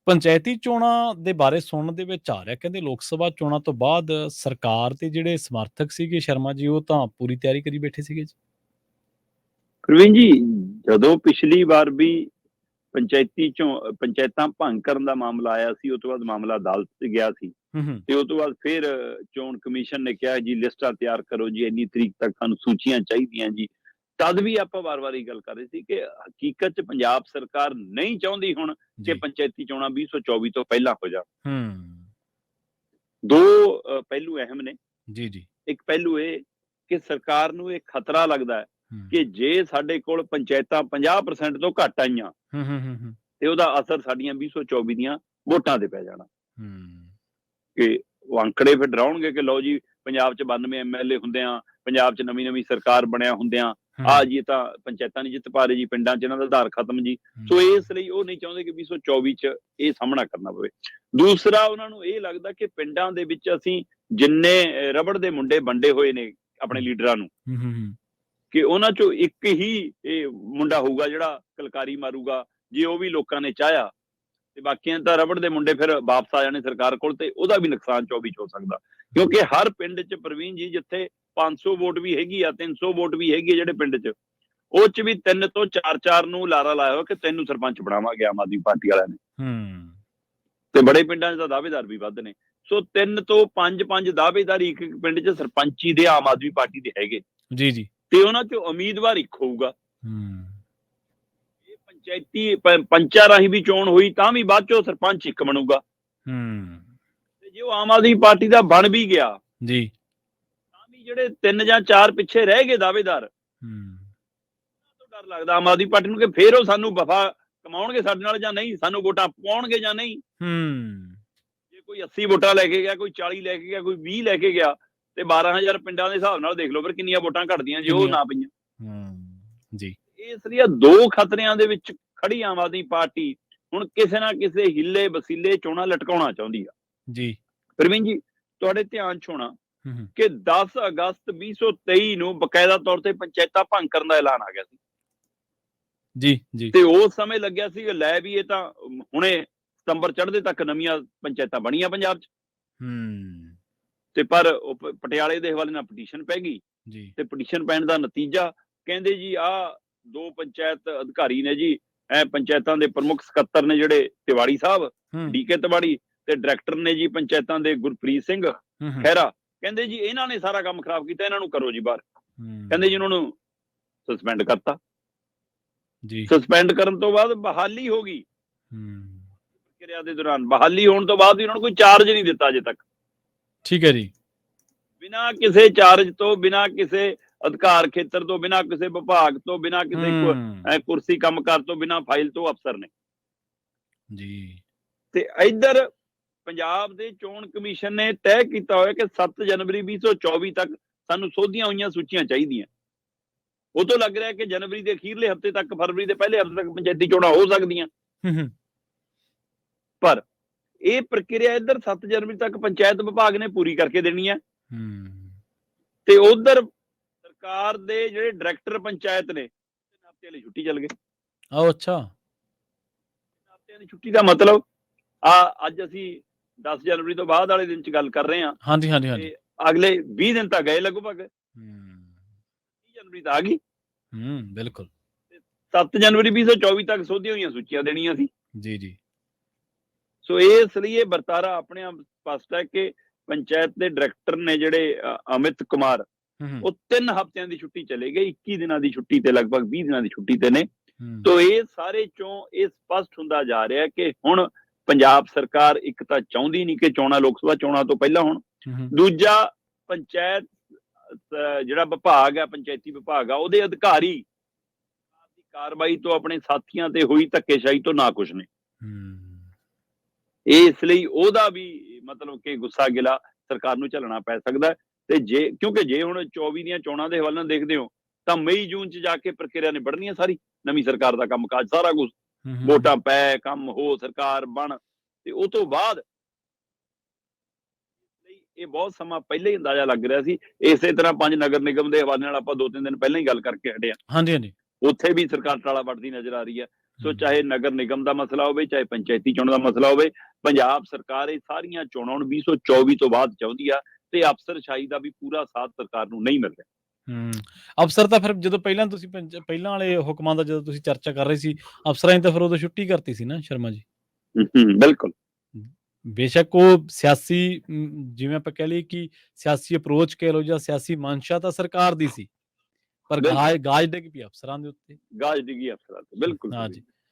ਪੰਚਾਇਤੀ ਚੋਣਾਂ ਦੇ ਬਾਰੇ ਸੁਣਨ ਦੇ ਵਿੱਚ ਆ ਰਿਹਾ, ਕਹਿੰਦੇ ਲੋਕ ਸਭਾ ਚੋਣਾਂ ਤੋਂ ਬਾਅਦ ਸਰਕਾਰ ਦੇ ਜਿਹੜੇ ਸਮਰਥਕ ਸੀਗੇ ਸ਼ਰਮਾ ਜੀ, ਉਹ ਤਾਂ ਪੂਰੀ ਤਿਆਰੀ ਕਰੀ ਬੈਠੇ ਸੀਗੇ ਜੀ। ਪ੍ਰਵੀਨ ਜੀ, ਜਦੋਂ ਪਿਛਲੀ ਵਾਰ ਵੀ ਪੰਚਾਇਤਾਂ ਭੰਗ ਕਰਨ ਦਾ ਮਾਮਲਾ ਆਇਆ ਸੀ, ਉਹ ਤੋਂ ਬਾਅਦ ਮਾਮਲਾ ਅਦਾਲਤ 'ਚ ਗਿਆ ਸੀ ਤੇ ਉਹ ਤੋਂ ਬਾਅਦ ਫਿਰ ਚੋਣ ਕਮਿਸ਼ਨ ਨੇ ਕਿਹਾ ਜੀ ਲਿਸਟਾਂ ਤਿਆਰ ਕਰੋ ਜੀ, ਇੰਨੀ ਤਰੀਕ ਤੱਕ ਸਾਨੂੰ ਸੂਚੀਆਂ ਚਾਹੀਦੀਆਂ ਜੀ। ਤਦ ਵੀ ਆਪਾਂ ਵਾਰ-ਵਾਰ ਇਹ ਗੱਲ ਕਰ ਰਹੇ ਸੀ ਕਿ ਹਕੀਕਤ 'ਚ ਪੰਜਾਬ ਸਰਕਾਰ ਨਹੀਂ ਚਾਹੁੰਦੀ ਹੁਣ ਕਿ ਪੰਚਾਇਤੀ ਚੋਣਾਂ 2024 ਤੋਂ ਪਹਿਲਾਂ ਹੋ ਜਾਣ। ਦੋ ਪਹਿਲੂ ਅਹਿਮ ਨੇ। ਜੀ। ਇੱਕ ਪਹਿਲੂ ਇਹ ਕਿ ਸਰਕਾਰ ਨੂੰ ਇਹ ਖਤਰਾ ਲੱਗਦਾ ਹੈ ਕਿ ਜੇ ਸਾਡੇ ਕੋਲ ਪੰਚਾਇਤਾਂ 50% ਤੋਂ ਘੱਟ ਆਈਆਂ ਤੇ ਉਹਦਾ ਅਸਰ ਸਾਡੀਆਂ 2024 ਦੀਆਂ ਵੋਟਾਂ ਤੇ ਪੈ ਜਾਣਾ। ਕਿ ਉਹ ਅੰਕੜੇ ਫਿਰ ਡਰਾਉਣਗੇ ਕਿ ਲਓ ਜੀ ਪੰਜਾਬ 'ਚ 92 MLA ਹੁੰਦਿਆਂ, ਪੰਜਾਬ 'ਚ ਨਵੀਂ ਸਰਕਾਰ ਬਣਿਆ ਹੁੰਦਿਆਂ ਆ ਜੀ ਤਾਂ ਪੰਚਾਇਤਾਂ ਨਹੀਂ ਜਿੱਤ ਪਾ ਰਹੇ ਜੀ, ਪਿੰਡਾਂ 'ਚ ਇਹਨਾਂ ਦਾ ਆਧਾਰ ਖਤਮ ਜੀ। ਸੋ ਇਸ ਲਈ ਉਹ ਨਹੀਂ ਚਾਹੁੰਦੇ ਕਿ 2024 'ਚ ਇਹ ਸਾਹਮਣਾ ਕਰਨਾ ਪਵੇ। ਦੂਸਰਾ, ਉਹਨਾਂ ਨੂੰ ਇਹ ਲੱਗਦਾ ਕਿ ਪਿੰਡਾਂ ਦੇ ਵਿੱਚ ਅਸੀਂ ਜਿੰਨੇ ਰਬੜ ਦੇ ਮੁੰਡੇ ਵੰਡੇ ਹੋਏ ਨੇ ਆਪਣੇ ਲੀਡਰਾਂ ਨੂੰ, ਕਿ ਉਹਨਾਂ 'ਚੋਂ ਇੱਕ ਹੀ ਇਹ ਮੁੰਡਾ ਹੋਊਗਾ ਜਿਹੜਾ ਕਲਕਾਰੀ ਮਾਰੂਗਾ ਜੇ ਉਹ ਵੀ ਲੋਕਾਂ ਨੇ ਚਾਹਿਆ, ਤੇ ਬਾਕੀਆਂ ਤਾਂ ਰਬੜ ਦੇ ਮੁੰਡੇ ਫਿਰ ਵਾਪਸ ਆ ਜਾਣੇ ਸਰਕਾਰ ਕੋਲ, ਤੇ ਉਹਦਾ ਵੀ ਨੁਕਸਾਨ 24 ਚ ਹੋ ਸਕਦਾ। ਕਿਉਂਕਿ ਹਰ ਪਿੰਡ 'ਚ ਪ੍ਰਵੀਨ ਜੀ, ਜਿੱਥੇ 500 ਵੋਟ ਵੀ ਹੈਗੀ ਆ, 300 ਵੋਟ ਵੀ ਹੈਗੀ ਆ ਜਿਹੜੇ ਪਿੰਡ 'ਚ, ਉਹ 'ਚ ਵੀ 3 ਤੋਂ 4 ਨੂੰ ਲਾਰਾ ਲਾਇਆ ਹੋਇਆ ਕਿ ਤੈਨੂੰ ਸਰਪੰਚ ਬਣਾਵਾਂਗੇ ਆਮ ਆਦਮੀ ਪਾਰਟੀ ਵਾਲਿਆਂ ਨੇ। ਤੇ ਬੜੇ ਪਿੰਡਾਂ 'ਚ ਤਾਂ ਦਾਅਵੇਦਾਰ ਵੀ ਵੱਧ ਨੇ। ਸੋ 3 ਤੋਂ 5 ਦਾਅਵੇਦਾਰ ਇੱਕ ਪਿੰਡ 'ਚ ਸਰਪੰਚੀ ਦੇ ਆਮ ਆਦਮੀ ਪਾਰਟੀ ਦੇ ਹੈਗੇ ਜੀ। ਤੇ ਉਹਨਾਂ 'ਚੋਂ ਉਮੀਦਵਾਰ ਇੱਕ ਹੋਊਗਾ। ਪੰਚਾਇਤੀ ਪੰਚਾਂ ਰਾਹੀਂ ਵੀ ਚੋਣ ਹੋਈ ਤਾਂ ਵੀ ਬਾਅਦ ਚੋਂ ਸਰਪੰਚ ਇੱਕ ਬਣੂਗਾ। ਤੇ ਜੇ ਉਹ ਆਮ ਆਦਮੀ ਪਾਰਟੀ ਦਾ ਬਣ ਵੀ ਗਿਆ ਜੀ, ਤਾਂ ਵੀ ਜਿਹੜੇ 3 ਜਾਂ 4 ਪਿੱਛੇ ਰਹਿ ਗਏ ਦਾਅਵੇਦਾਰ, ਤੋਂ ਡਰ ਲੱਗਦਾ ਆਮ ਆਦਮੀ ਪਾਰਟੀ ਨੂੰ ਕਿ ਫੇਰ ਉਹ ਸਾਨੂੰ ਵਫਾ ਕਮਾਉਣਗੇ ਸਾਡੇ ਨਾਲ ਜਾਂ ਨਹੀਂ, ਸਾਨੂੰ ਵੋਟਾਂ ਪਾਉਣਗੇ ਜਾਂ ਨਹੀਂ। ਜੇ ਕੋਈ 80 ਵੋਟਾਂ ਲੈ ਕੇ ਗਿਆ, ਕੋਈ 40 ਲੈ ਕੇ ਗਿਆ, ਕੋਈ 20 ਲੈ ਕੇ ਗਿਆ, ਤੇ 12,000 ਪਿੰਡਾਂ ਦੇ ਹਿਸਾਬ ਨਾਲ ਦੇਖ ਲਓ ਫਿਰ ਕਿੰਨੀਆਂ ਵੋਟਾਂ ਘਟਦੀਆਂ ਜੇ ਉਹ ਨਾ ਪਈਆਂ। ਜੀ, ਇਸ ਲਈ ਦੋ ਖਤਰਿਆਂ ਦੇ ਵਿੱਚ ਖੜੀ ਆਮ ਆਦਮੀ ਪਾਰਟੀ ਹੁਣ ਕਿਸੇ ਨਾ ਕਿਸੇ ਹਿੱਲੇ ਵਸੀਲੇ ਚੋਣਾਂ ਲਟਕਾਉਣਾ ਚਾਹੁੰਦੀ ਆ। ਜੀ ਪ੍ਰਵੀਨ ਜੀ, ਤੁਹਾਡੇ ਧਿਆਨ 'ਚ ਹੋਣਾ ਕਿ 10 ਅਗਸਤ 2023 ਨੂੰ ਬਕਾਇਦਾ ਤੌਰ ਤੇ ਪੰਚਾਇਤਾਂ ਭੰਗ ਕਰਨ ਦਾ ਐਲਾਨ ਆ ਗਿਆ ਸੀ। ਜੀ। ਤੇ ਉਸ ਸਮੇਂ ਲੱਗਿਆ ਸੀ ਕਿ ਲੈ ਵੀ ਇਹ ਤਾਂ ਹੁਣੇ ਸਤੰਬਰ ਚੜ੍ਹਦੇ ਤੱਕ ਨਵੀਆਂ ਪੰਚਾਇਤਾਂ ਬਣੀਆਂ ਪੰਜਾਬ 'ਚ। ਤੇ ਪਰ ਪਟਿਆਲੇ ਦੇ ਹਵਾਲੇ ਨਾਲ ਪਟੀਸ਼ਨ ਪੈ ਗਈ ਤੇ ਪਟੀਸ਼ਨ ਪੈਣ ਦਾ ਨਤੀਜਾ ਕਹਿੰਦੇ ਜੀ ਆਹ 2 ਪੰਚਾਇਤ ਅਧਿਕਾਰੀ ਨੇ ਜੀ, ਪੰਚਾਇਤਾਂ ਦੇ ਪ੍ਰਮੁੱਖ ਸਕੱਤਰ ਨੇ ਜਿਹੜੇ ਤਿਵਾੜੀ ਸਾਹਿਬ, ਡੀਕੇ ਤਿਵਾੜੀ, ਤੇ ਡਾਇਰੈਕਟਰ ਨੇ ਜੀ ਪੰਚਾਇਤਾਂ ਦੇ ਗੁਰਪ੍ਰੀਤ ਸਿੰਘ ਖਹਿਰਾ, ਕਹਿੰਦੇ ਜੀ ਇਹਨਾਂ ਨੇ ਸਾਰਾ ਕੰਮ ਖਰਾਬ ਕੀਤਾ, ਇਹਨਾਂ ਨੂੰ ਕਰੋ ਜੀ ਬਾਹਰ। ਕਹਿੰਦੇ ਜੀ ਉਹਨਾਂ ਨੂੰ ਸਸਪੈਂਡ ਕਰਤਾ। ਸਸਪੈਂਡ ਕਰਨ ਤੋਂ ਬਾਅਦ ਬਹਾਲੀ ਹੋ ਗਈ। ਪ੍ਰਕਿਰਿਆ ਦੇ ਦੌਰਾਨ ਬਹਾਲੀ ਹੋਣ ਤੋਂ ਬਾਅਦ ਵੀ ਉਹਨਾਂ ਨੂੰ ਕੋਈ ਚਾਰਜ ਨਹੀਂ ਦਿੱਤਾ ਅਜੇ ਤੱਕ। ਠੀਕ ਹੈ ਜੀ। ਬਿਨਾਂ ਕਿਸੇ ਚਾਰਜ ਤੋਂ, ਬਿਨਾਂ ਕਿਸੇ ਅਧਿਕਾਰ ਖੇਤਰ ਤੋਂ, ਬਿਨਾਂ ਕਿਸੇ ਵਿਭਾਗ ਤੋਂ, ਬਿਨਾਂ ਕਿਸੇ ਕੁਰਸੀ ਕੰਮਕਾਰ ਤੋਂ, ਬਿਨਾਂ ਫਾਈਲ ਤੋਂ ਅਫਸਰ ਨੇ ਜੀ। ਤੇ ਇੱਧਰ ਪੰਜਾਬ ਦੇ ਚੋਣ ਕਮਿਸ਼ਨ ਨੇ ਤੈਅ ਕੀਤਾ ਹੋਇਆ ਕਿ 7 ਜਨਵਰੀ 2024 ਤੱਕ ਸਾਨੂੰ ਸੋਧੀਆਂ ਹੋਈਆਂ ਸੂਚੀਆਂ ਚਾਹੀਦੀਆਂ। ਉਹ ਤੋਂ ਲੱਗ ਰਿਹਾ ਕਿ ਜਨਵਰੀ ਦੇ ਅਖੀਰਲੇ ਹਫ਼ਤੇ ਤੱਕ, ਫਰਵਰੀ ਦੇ ਪਹਿਲੇ ਹਫ਼ਤੇ ਤੱਕ ਪੰਚਾਇਤੀ ਚੋਣਾਂ ਹੋ ਸਕਦੀਆਂ। ਪਰ ਇਹ ਪ੍ਰਕਿਰਿਆ ਇੱਧਰ 7 ਜਨਵਰੀ ਤੱਕ ਪੰਚਾਇਤ ਵਿਭਾਗ ਨੇ ਪੂਰੀ ਕਰਕੇ ਦੇਣੀ ਹੈ ਤੇ ਉਧਰ ਸਰਕਾਰ ਦੇ ਜਿਹੜੇ ਡਾਇਰੈਕਟਰ ਪੰਚਾਇਤ ਨੇ ਹਫ਼ਤੇ ਲਈ ਛੁੱਟੀ ਚੱਲ ਗਏ। ਅੱਛਾ, ਹਫ਼ਤਿਆਂ ਦੀ ਛੁੱਟੀ ਦਾ ਮਤਲਬ ਅੱਜ ਅਸੀਂ 10 ਜਨਵਰੀ ਤੋਂ ਬਾਅਦ ਵਾਲੇ ਦਿਨ 'ਚ ਗੱਲ ਕਰ ਰਹੇ ਹਾਂ। ਹਾਂਜੀ। ਅਗਲੇ 20 ਦਿਨ ਤਾਂ ਗਏ ਲਗਭਗ। 30 ਜਨਵਰੀ ਤਾਂ ਆ ਗਈ। ਬਿਲਕੁਲ। 7 ਜਨਵਰੀ 2024 ਤੱਕ ਸੋਧੀਆਂ ਹੋਈਆਂ ਸੂਚੀਆਂ ਦੇਣੀਆਂ ਸੀ। ਜੀ। ਸੋ ਇਸ ਲਈ ਇਹ ਵਰਤਾਰਾ ਆਪਣੇ ਆਪ ਸਪਸ਼ਟ ਹੈ ਕਿ ਪੰਚਾਇਤ ਦੇ ਡਾਇਰੈਕਟਰ ਨੇ ਜਿਹੜੇ ਅਮਿਤ ਕੁਮਾਰ, ਉਹ 3 ਹਫ਼ਤਿਆਂ ਦੀ ਛੁੱਟੀ ਚਲੇ ਗਏ, 21 ਦਿਨਾਂ ਦੀ ਛੁੱਟੀ ਤੇ ਲਗਭਗ 20 ਦਿਨਾਂ ਦੀ ਛੁੱਟੀ ਤੇ ਨੇ। ਤੋ ਇਹ ਸਾਰੇ ਚੋਂ ਇਹ ਸਪਸ਼ਟ ਹੁੰਦਾ ਜਾ ਰਿਹਾ ਕਿ ਹੁਣ ਪੰਜਾਬ ਸਰਕਾਰ ਇੱਕ ਤਾਂ ਚਾਹੁੰਦੀ ਨਹੀਂ ਕਿ ਚੋਣਾਂ, ਲੋਕ ਸਭਾ ਚੋਣਾਂ ਤੋਂ ਪਹਿਲਾਂ ਹੋਣ। ਦੂਜਾ, ਪੰਚਾਇਤ ਜਿਹੜਾ ਵਿਭਾਗ ਹੈ, ਪੰਚਾਇਤੀ ਵਿਭਾਗ ਆ, ਉਹਦੇ ਅਧਿਕਾਰੀ ਦੀ ਕਾਰਵਾਈ ਤੋਂ, ਆਪਣੇ ਸਾਥੀਆਂ ਤੇ ਹੋਈ ਧੱਕੇਸ਼ਾਹੀ ਤੋਂ ਨਾ ਕੁਛ ਨੇ। ਇਸ ਲਈ ਉਹਦਾ ਵੀ ਮਤਲਬ ਕਿ ਗੁੱਸਾ ਗਿਲਾ ਸਰਕਾਰ ਨੂੰ ਝੱਲਣਾ ਪੈ ਸਕਦਾ। ਤੇ ਕਿਉਂਕਿ ਜੇ ਹੁਣ 24 ਦੀਆਂ ਚੋਣਾਂ ਦੇ ਹਵਾਲੇ ਨਾਲ ਦੇਖਦੇ ਹੋ ਤਾਂ ਮਈ ਜੂਨ 'ਚ ਜਾ ਕੇ ਪ੍ਰਕਿਰਿਆ ਨਿਬੜਨੀ ਹੈ ਸਾਰੀ, ਨਵੀਂ ਸਰਕਾਰ ਦਾ ਕੰਮਕਾਜ ਸਾਰਾ ਕੁਛ, ਵੋਟਾਂ ਪੈ, ਕੰਮ ਹੋ, ਸਰਕਾਰ ਬਣ, ਤੇ ਉਹ ਤੋਂ ਬਾਅਦ ਇਹ ਬਹੁਤ ਸਮਾਂ ਪਹਿਲਾਂ ਹੀ ਅੰਦਾਜ਼ਾ ਲੱਗ ਰਿਹਾ ਸੀ। ਇਸੇ ਤਰ੍ਹਾਂ 5 ਨਗਰ ਨਿਗਮ ਦੇ ਹਵਾਲੇ ਨਾਲ ਆਪਾਂ 2-3 ਦਿਨ ਪਹਿਲਾਂ ਹੀ ਗੱਲ ਕਰਕੇ ਹਟੇ ਆ। ਹਾਂਜੀ। ਉੱਥੇ ਵੀ ਸਰਕਾਰ ਟਾਲਾ ਵੱਟਦੀ ਨਜ਼ਰ ਆ ਰਹੀ ਹੈ। ਸੋ ਚਾਹੇ ਨਗਰ ਨਿਗਮ ਦਾ ਮਸਲਾ ਹੋਵੇ, ਚਾਹੇ ਪੰਚਾਇਤੀ ਚੋਣ ਦਾ ਮਸਲਾ ਹੋਵੇ, ਪੰਜਾਬ ਸਰਕਾਰ ਇਹ ਸਾਰੀਆਂ ਚੋਣਾਂ ਹੁਣ 2024 ਤੋਂ ਬਾਅਦ ਚਾਹੁੰਦੀ ਆ, ਤੇ ਅਫਸਰਸ਼ਾਹੀ ਦਾ ਵੀ ਪੂਰਾ ਸਾਥ ਸਰਕਾਰ ਨੂੰ ਨਹੀਂ ਮਿਲ ਰਿਹਾ। ਅਫਸਰ ਤਾਂ ਫਿਰ ਜਦੋਂ ਪਹਿਲਾਂ ਤੁਸੀਂ ਪਹਿਲਾਂ ਵਾਲੇ ਹੁਕਮਾਂ ਦਾ ਜਦੋਂ ਤੁਸੀਂ ਚਰਚਾ ਕਰ ਰਹੇ ਸੀ, ਅਫਸਰਾਂ ਨੇ ਤਾਂ ਫਿਰ ਉਦੋਂ ਛੁੱਟੀ ਕਰਤੀ ਸੀ ਨਾ ਸ਼ਰਮਾ ਜੀ? ਬਿਲਕੁਲ। ਬੇਸ਼ੱਕ ਉਹ ਸਿਆਸੀ ਜਿਵੇਂ ਆਪਾਂ ਕਹਿ ਲਈਏ ਕਿ ਸਿਆਸੀ ਅਪਰੋਚ ਕਹਿ ਲਓ ਜਾਂ ਸਿਆਸੀ ਮਨਸ਼ਾ ਤਾਂ ਸਰਕਾਰ ਦੀ ਸੀ, ਪਰ ਗਾਜ ਡਿੱਗ ਪਈ ਅਫਸਰਾਂ ਦੇ ਉੱਤੇ। ਗਾਜ ਡਿੱਗੀ ਅਫਸਰਾਂ ਤੇ, ਬਿਲਕੁਲ। ਹਾਂਜੀ।